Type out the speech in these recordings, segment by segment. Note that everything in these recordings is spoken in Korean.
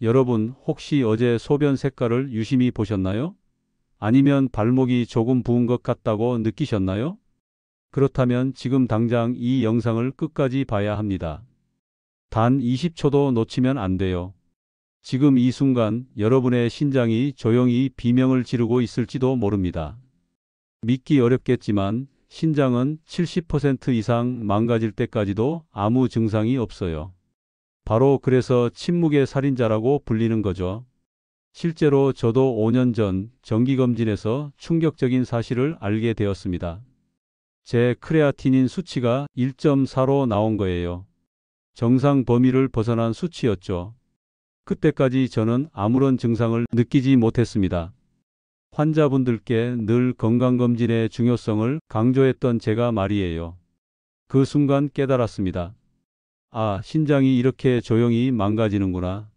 여러분, 혹시 어제 소변 색깔을 유심히 보셨나요? 아니면 발목이 조금 부은 것 같다고 느끼셨나요? 그렇다면 지금 당장 이 영상을 끝까지 봐야 합니다. 단 20초도 놓치면 안 돼요. 지금 이 순간 여러분의 심장이 조용히 비명을 지르고 있을지도 모릅니다. 믿기 어렵겠지만 심장은 70% 이상 망가질 때까지도 아무 증상이 없어요. 바로 그래서 침묵의 살인자라고 불리는 거죠. 실제로 저도 5년 전 정기검진에서 충격적인 사실을 알게 되었습니다. 제 크레아티닌 수치가 1.4로 나온 거예요. 정상 범위를 벗어난 수치였죠. 그때까지 저는 아무런 증상을 느끼지 못했습니다. 환자분들께 늘 건강검진의 중요성을 강조했던 제가 말이에요. 그 순간 깨달았습니다. 아, 신장이 이렇게 조용히 망가지는구나.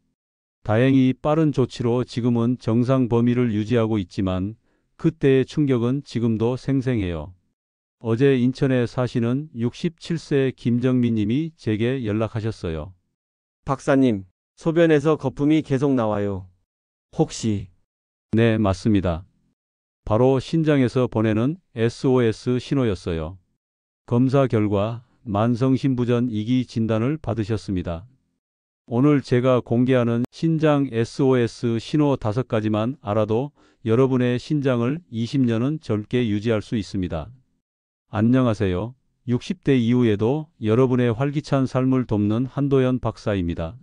다행히 빠른 조치로 지금은 정상 범위를 유지하고 있지만 그때의 충격은 지금도 생생해요. 어제 인천에 사시는 67세 김정민 님이 제게 연락하셨어요. 박사님, 소변에서 거품이 계속 나와요. 혹시 네, 맞습니다. 바로 신장에서 보내는 SOS 신호였어요. 검사 결과 만성심부전 2기 진단을 받으셨습니다. 오늘 제가 공개하는 신장 SOS 신호 5가지만 알아도 여러분의 신장을 20년은 젊게 유지할 수 있습니다. 안녕하세요. 60대 이후에도 여러분의 활기찬 삶을 돕는 한도연 박사입니다.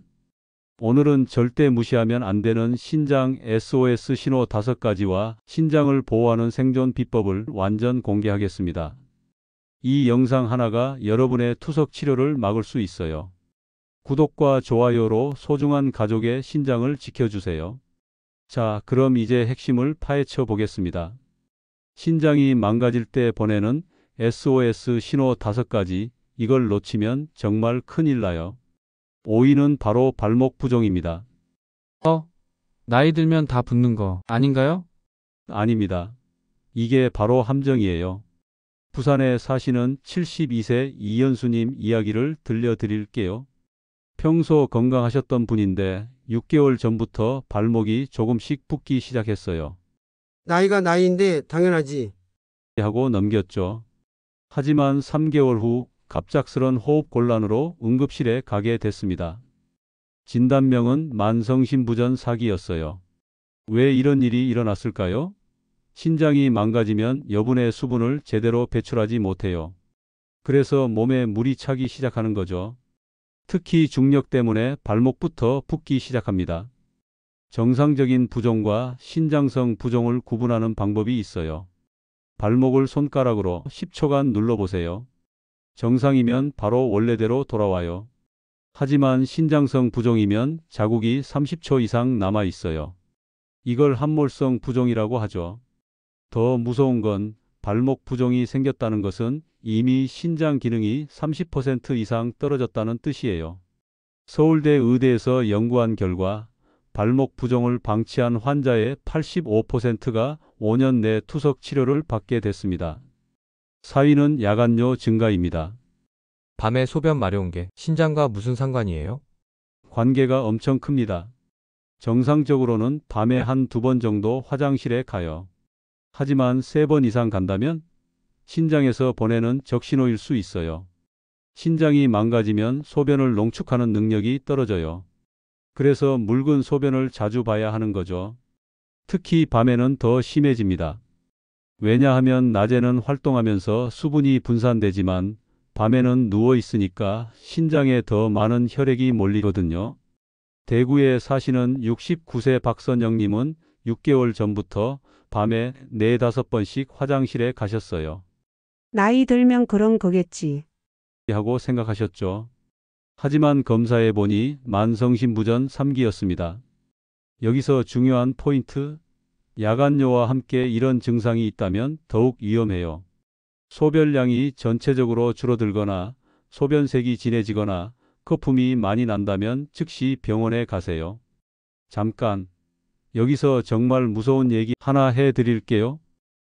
오늘은 절대 무시하면 안 되는 신장 SOS 신호 5가지와 신장을 보호하는 생존 비법을 완전 공개하겠습니다. 이 영상 하나가 여러분의 투석 치료를 막을 수 있어요. 구독과 좋아요로 소중한 가족의 신장을 지켜주세요. 자, 그럼 이제 핵심을 파헤쳐 보겠습니다. 신장이 망가질 때 보내는 SOS 신호 5가지, 이걸 놓치면 정말 큰일 나요. 5위는 바로 발목 부종입니다. 나이 들면 다 붓는 거 아닌가요? 아닙니다. 이게 바로 함정이에요. 부산에 사시는 72세 이현수님 이야기를 들려드릴게요. 평소 건강하셨던 분인데 6개월 전부터 발목이 조금씩 붓기 시작했어요. 나이가 나이인데 당연하지. 하고 넘겼죠. 하지만 3개월 후 갑작스런 호흡 곤란으로 응급실에 가게 됐습니다. 진단명은 만성심부전 4기였어요. 왜 이런 일이 일어났을까요? 신장이 망가지면 여분의 수분을 제대로 배출하지 못해요. 그래서 몸에 물이 차기 시작하는 거죠. 특히 중력 때문에 발목부터 붓기 시작합니다. 정상적인 부종과 신장성 부종을 구분하는 방법이 있어요. 발목을 손가락으로 10초간 눌러보세요. 정상이면 바로 원래대로 돌아와요. 하지만 신장성 부종이면 자국이 30초 이상 남아 있어요. 이걸 함몰성 부종이라고 하죠. 더 무서운 건 발목 부종이 생겼다는 것은 이미 신장 기능이 30% 이상 떨어졌다는 뜻이에요. 서울대 의대에서 연구한 결과 발목 부종을 방치한 환자의 85%가 5년 내 투석 치료를 받게 됐습니다. 4위는 야간뇨 증가입니다. 밤에 소변 마려운 게 신장과 무슨 상관이에요? 관계가 엄청 큽니다. 정상적으로는 밤에 한두 번 정도 화장실에 가요. 하지만 3번 이상 간다면 신장에서 보내는 적신호일 수 있어요. 신장이 망가지면 소변을 농축하는 능력이 떨어져요. 그래서 묽은 소변을 자주 봐야 하는 거죠. 특히 밤에는 더 심해집니다. 왜냐하면 낮에는 활동하면서 수분이 분산되지만 밤에는 누워 있으니까 신장에 더 많은 혈액이 몰리거든요. 대구에 사시는 69세 박선영님은 6개월 전부터 밤에 4, 5번씩 화장실에 가셨어요. 나이 들면 그런 거겠지. 하고 생각하셨죠. 하지만 검사해 보니 만성심부전 3기였습니다. 여기서 중요한 포인트, 야간뇨와 함께 이런 증상이 있다면 더욱 위험해요. 소변량이 전체적으로 줄어들거나 소변색이 진해지거나 거품이 많이 난다면 즉시 병원에 가세요. 잠깐, 여기서 정말 무서운 얘기 하나 해드릴게요.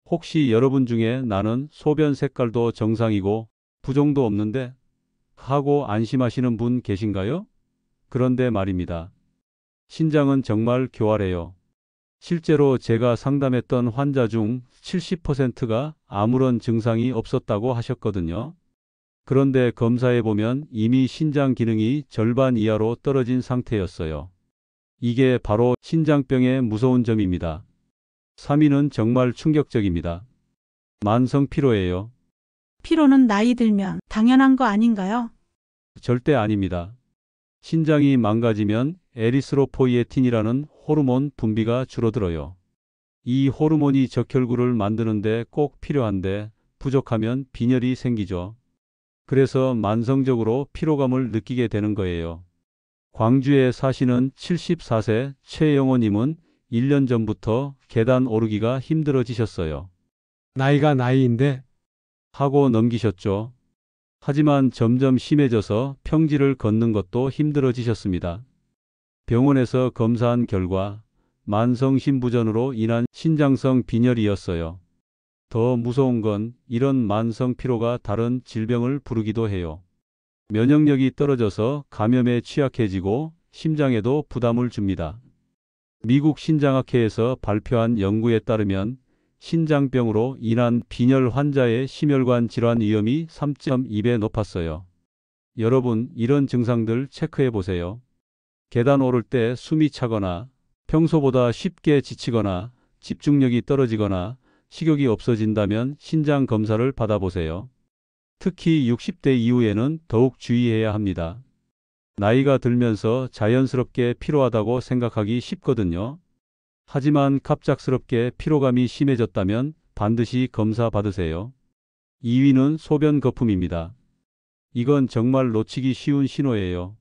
혹시 여러분 중에 나는 소변 색깔도 정상이고 부종도 없는데 하고 안심하시는 분 계신가요? 그런데 말입니다. 신장은 정말 교활해요. 실제로 제가 상담했던 환자 중 70%가 아무런 증상이 없었다고 하셨거든요. 그런데 검사해 보면 이미 신장 기능이 절반 이하로 떨어진 상태였어요. 이게 바로 신장병의 무서운 점입니다. 3위는 정말 충격적입니다. 만성 피로예요. 피로는 나이 들면 당연한 거 아닌가요? 절대 아닙니다. 신장이 망가지면 에리스로포이에틴이라는 호르몬 분비가 줄어들어요. 이 호르몬이 적혈구를 만드는데 꼭 필요한데 부족하면 빈혈이 생기죠. 그래서 만성적으로 피로감을 느끼게 되는 거예요. 광주에 사시는 74세 최영호님은 1년 전부터 계단 오르기가 힘들어지셨어요. 나이가 나이인데 하고 넘기셨죠. 하지만 점점 심해져서 평지를 걷는 것도 힘들어지셨습니다. 병원에서 검사한 결과 만성신부전으로 인한 신장성 빈혈이었어요. 더 무서운 건 이런 만성 피로가 다른 질병을 부르기도 해요. 면역력이 떨어져서 감염에 취약해지고 심장에도 부담을 줍니다. 미국 신장학회에서 발표한 연구에 따르면 신장병으로 인한 빈혈 환자의 심혈관 질환 위험이 3.2배 높았어요. 여러분, 이런 증상들 체크해 보세요. 계단 오를 때 숨이 차거나 평소보다 쉽게 지치거나 집중력이 떨어지거나 식욕이 없어진다면 신장 검사를 받아보세요. 특히 60대 이후에는 더욱 주의해야 합니다. 나이가 들면서 자연스럽게 피로하다고 생각하기 쉽거든요. 하지만 갑작스럽게 피로감이 심해졌다면 반드시 검사 받으세요. 2위는 소변 거품입니다. 이건 정말 놓치기 쉬운 신호예요.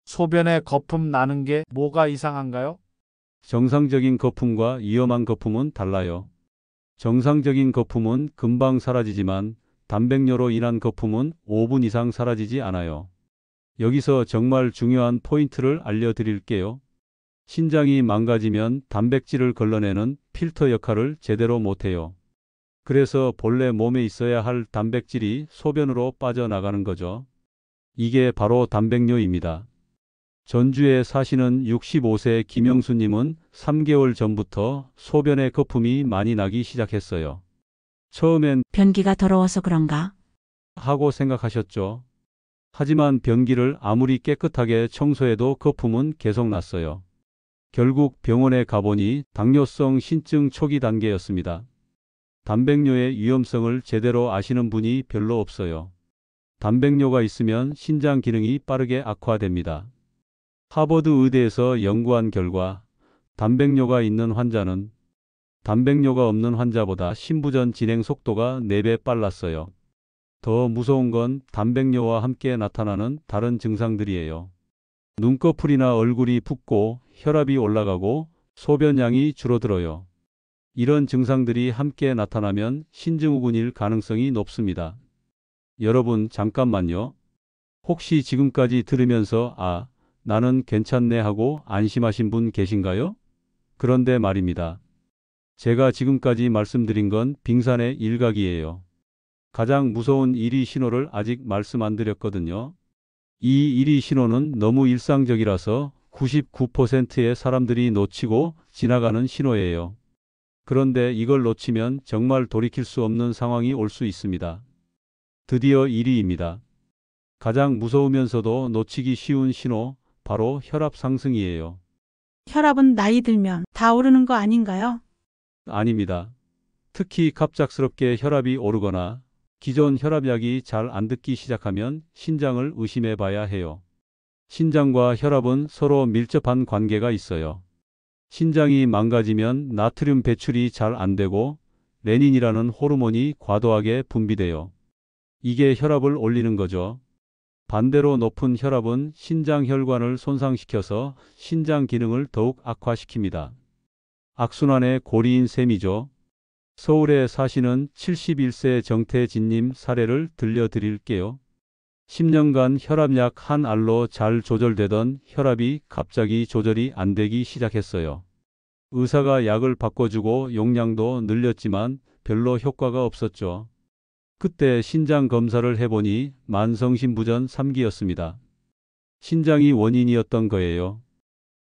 소변에 거품 나는 게 뭐가 이상한가요? 정상적인 거품과 위험한 거품은 달라요. 정상적인 거품은 금방 사라지지만 단백뇨로 인한 거품은 5분 이상 사라지지 않아요. 여기서 정말 중요한 포인트를 알려드릴게요. 신장이 망가지면 단백질을 걸러내는 필터 역할을 제대로 못해요. 그래서 본래 몸에 있어야 할 단백질이 소변으로 빠져나가는 거죠. 이게 바로 단백뇨입니다. 전주에 사시는 65세 김영수님은 3개월 전부터 소변에 거품이 많이 나기 시작했어요. 처음엔 변기가 더러워서 그런가? 하고 생각하셨죠. 하지만 변기를 아무리 깨끗하게 청소해도 거품은 계속 났어요. 결국 병원에 가보니 당뇨성 신증 초기 단계였습니다. 단백뇨의 위험성을 제대로 아시는 분이 별로 없어요. 단백뇨가 있으면 신장 기능이 빠르게 악화됩니다. 하버드 의대에서 연구한 결과 단백뇨가 있는 환자는 단백뇨가 없는 환자보다 신부전 진행 속도가 4배 빨랐어요. 더 무서운 건 단백뇨와 함께 나타나는 다른 증상들이에요. 눈꺼풀이나 얼굴이 붓고 혈압이 올라가고 소변량이 줄어들어요. 이런 증상들이 함께 나타나면 신증후군일 가능성이 높습니다. 여러분, 잠깐만요. 혹시 지금까지 들으면서 나는 괜찮네 하고 안심하신 분 계신가요? 그런데 말입니다. 제가 지금까지 말씀드린 건 빙산의 일각이에요. 가장 무서운 1위 신호를 아직 말씀 안 드렸거든요. 이 1위 신호는 너무 일상적이라서 99%의 사람들이 놓치고 지나가는 신호예요. 그런데 이걸 놓치면 정말 돌이킬 수 없는 상황이 올 수 있습니다. 드디어 1위입니다. 가장 무서우면서도 놓치기 쉬운 신호, 바로 혈압 상승이에요. 혈압은 나이 들면 다 오르는 거 아닌가요? 아닙니다. 특히 갑작스럽게 혈압이 오르거나 기존 혈압약이 잘 안 듣기 시작하면 신장을 의심해 봐야 해요. 신장과 혈압은 서로 밀접한 관계가 있어요. 신장이 망가지면 나트륨 배출이 잘 안 되고 레닌이라는 호르몬이 과도하게 분비돼요. 이게 혈압을 올리는 거죠. 반대로 높은 혈압은 신장 혈관을 손상시켜서 신장 기능을 더욱 악화시킵니다. 악순환의 고리인 셈이죠. 서울에 사시는 71세 정태진님 사례를 들려드릴게요. 10년간 혈압약 한 알로 잘 조절되던 혈압이 갑자기 조절이 안 되기 시작했어요. 의사가 약을 바꿔주고 용량도 늘렸지만 별로 효과가 없었죠. 그때 신장 검사를 해보니 만성신부전 3기였습니다. 신장이 원인이었던 거예요.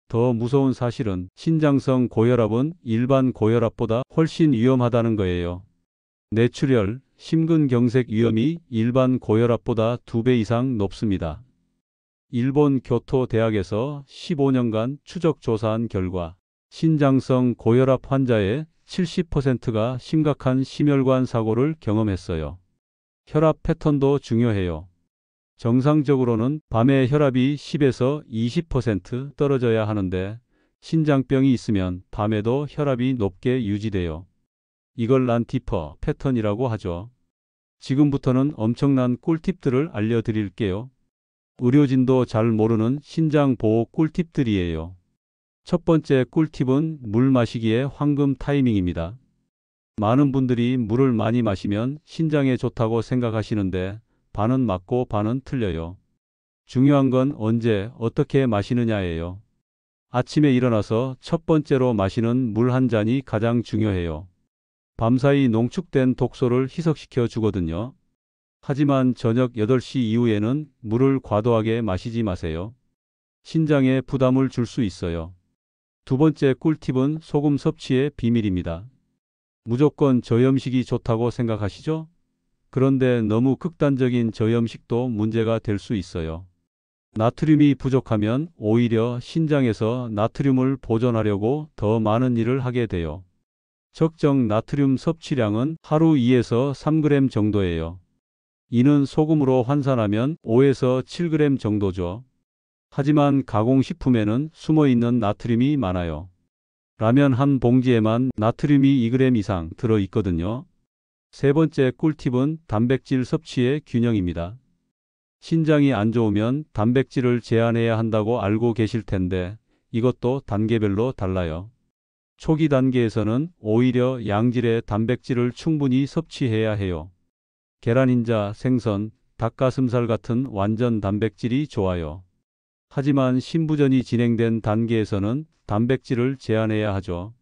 더 무서운 사실은 신장성 고혈압은 일반 고혈압보다 훨씬 위험하다는 거예요. 뇌출혈, 심근경색 위험이 일반 고혈압보다 2배 이상 높습니다. 일본 교토 대학에서 15년간 추적 조사한 결과 신장성 고혈압 환자의 70%가 심각한 심혈관 사고를 경험했어요. 혈압 패턴도 중요해요. 정상적으로는 밤에 혈압이 10에서 20% 떨어져야 하는데 신장병이 있으면 밤에도 혈압이 높게 유지돼요. 이걸 란티퍼 패턴이라고 하죠. 지금부터는 엄청난 꿀팁들을 알려드릴게요. 의료진도 잘 모르는 신장 보호 꿀팁들이에요. 첫 번째 꿀팁은 물 마시기의 황금 타이밍입니다. 많은 분들이 물을 많이 마시면 신장에 좋다고 생각하시는데 반은 맞고 반은 틀려요. 중요한 건 언제 어떻게 마시느냐예요. 아침에 일어나서 첫 번째로 마시는 물 한 잔이 가장 중요해요. 밤사이 농축된 독소를 희석시켜 주거든요. 하지만 저녁 8시 이후에는 물을 과도하게 마시지 마세요. 신장에 부담을 줄 수 있어요. 두 번째 꿀팁은 소금 섭취의 비밀입니다. 무조건 저염식이 좋다고 생각하시죠? 그런데 너무 극단적인 저염식도 문제가 될 수 있어요. 나트륨이 부족하면 오히려 신장에서 나트륨을 보존하려고 더 많은 일을 하게 돼요. 적정 나트륨 섭취량은 하루 2에서 3g 정도예요. 이는 소금으로 환산하면 5에서 7g 정도죠. 하지만 가공식품에는 숨어있는 나트륨이 많아요. 라면 한 봉지에만 나트륨이 2g 이상 들어있거든요. 세 번째 꿀팁은 단백질 섭취의 균형입니다. 신장이 안 좋으면 단백질을 제한해야 한다고 알고 계실 텐데 이것도 단계별로 달라요. 초기 단계에서는 오히려 양질의 단백질을 충분히 섭취해야 해요. 계란 흰자, 생선, 닭가슴살 같은 완전 단백질이 좋아요. 하지만 신부전이 진행된 단계에서는 단백질을 제한해야 하죠.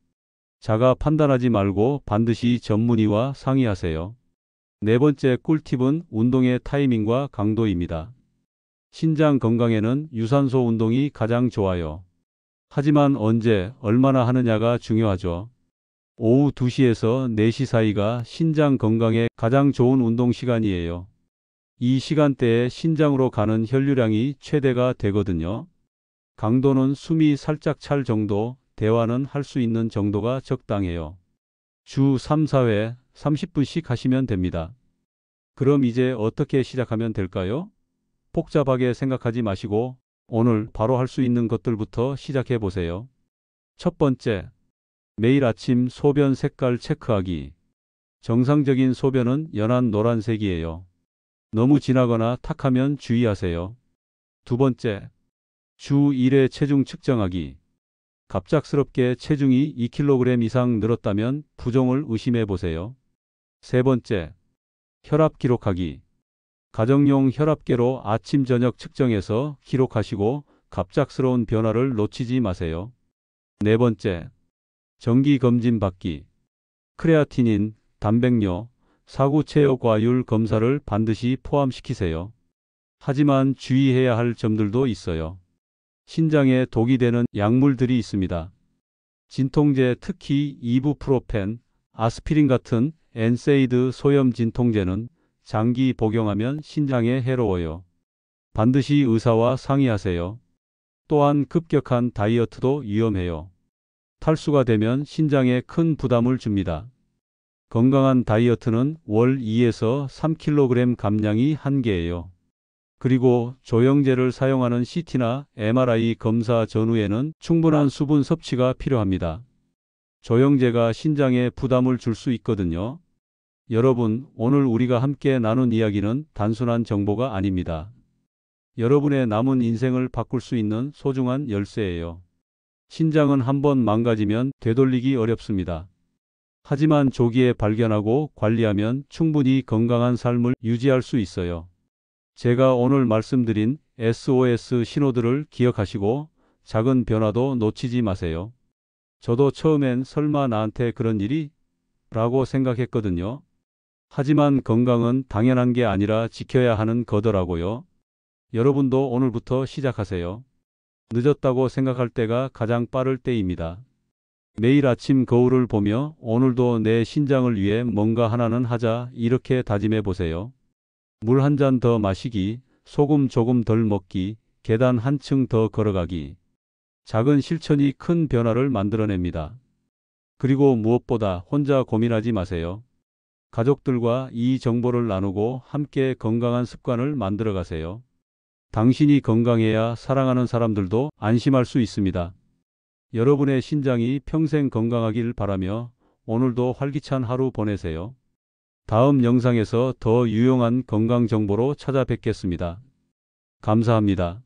자가 판단하지 말고 반드시 전문의와 상의하세요. 네 번째 꿀팁은 운동의 타이밍과 강도입니다. 신장 건강에는 유산소 운동이 가장 좋아요. 하지만 언제, 얼마나 하느냐가 중요하죠. 오후 2시에서 4시 사이가 신장 건강에 가장 좋은 운동 시간이에요. 이 시간대에 신장으로 가는 혈류량이 최대가 되거든요. 강도는 숨이 살짝 찰 정도, 대화는 할 수 있는 정도가 적당해요. 주 3, 4회 30분씩 하시면 됩니다. 그럼 이제 어떻게 시작하면 될까요? 복잡하게 생각하지 마시고 오늘 바로 할 수 있는 것들부터 시작해 보세요. 첫 번째, 매일 아침 소변 색깔 체크하기. 정상적인 소변은 연한 노란색이에요. 너무 진하거나 탁하면 주의하세요. 두 번째, 주 1회 체중 측정하기. 갑작스럽게 체중이 2kg 이상 늘었다면 부종을 의심해 보세요. 세 번째, 혈압 기록하기. 가정용 혈압계로 아침 저녁 측정해서 기록하시고 갑작스러운 변화를 놓치지 마세요. 네 번째, 정기 검진 받기. 크레아티닌, 단백뇨, 사구체육과율 검사를 반드시 포함시키세요. 하지만 주의해야 할 점들도 있어요. 신장에 독이 되는 약물들이 있습니다. 진통제, 특히 이부프로펜, 아스피린 같은 엔세이드 소염 진통제는 장기 복용하면 신장에 해로워요. 반드시 의사와 상의하세요. 또한 급격한 다이어트도 위험해요. 탈수가 되면 신장에 큰 부담을 줍니다. 건강한 다이어트는 월 2에서 3kg 감량이 한계예요. 그리고 조영제를 사용하는 CT나 MRI 검사 전후에는 충분한 수분 섭취가 필요합니다. 조영제가 신장에 부담을 줄 수 있거든요. 여러분, 오늘 우리가 함께 나눈 이야기는 단순한 정보가 아닙니다. 여러분의 남은 인생을 바꿀 수 있는 소중한 열쇠예요. 신장은 한번 망가지면 되돌리기 어렵습니다. 하지만 조기에 발견하고 관리하면 충분히 건강한 삶을 유지할 수 있어요. 제가 오늘 말씀드린 SOS 신호들을 기억하시고 작은 변화도 놓치지 마세요. 저도 처음엔 설마 나한테 그런 일이? 라고 생각했거든요. 하지만 건강은 당연한 게 아니라 지켜야 하는 거더라고요. 여러분도 오늘부터 시작하세요. 늦었다고 생각할 때가 가장 빠를 때입니다. 매일 아침 거울을 보며 오늘도 내 신장을 위해 뭔가 하나는 하자 이렇게 다짐해 보세요. 물 한 잔 더 마시기, 소금 조금 덜 먹기, 계단 한층 더 걸어가기. 작은 실천이 큰 변화를 만들어냅니다. 그리고 무엇보다 혼자 고민하지 마세요. 가족들과 이 정보를 나누고 함께 건강한 습관을 만들어 가세요. 당신이 건강해야 사랑하는 사람들도 안심할 수 있습니다. 여러분의 신장이 평생 건강하길 바라며 오늘도 활기찬 하루 보내세요. 다음 영상에서 더 유용한 건강 정보로 찾아뵙겠습니다. 감사합니다.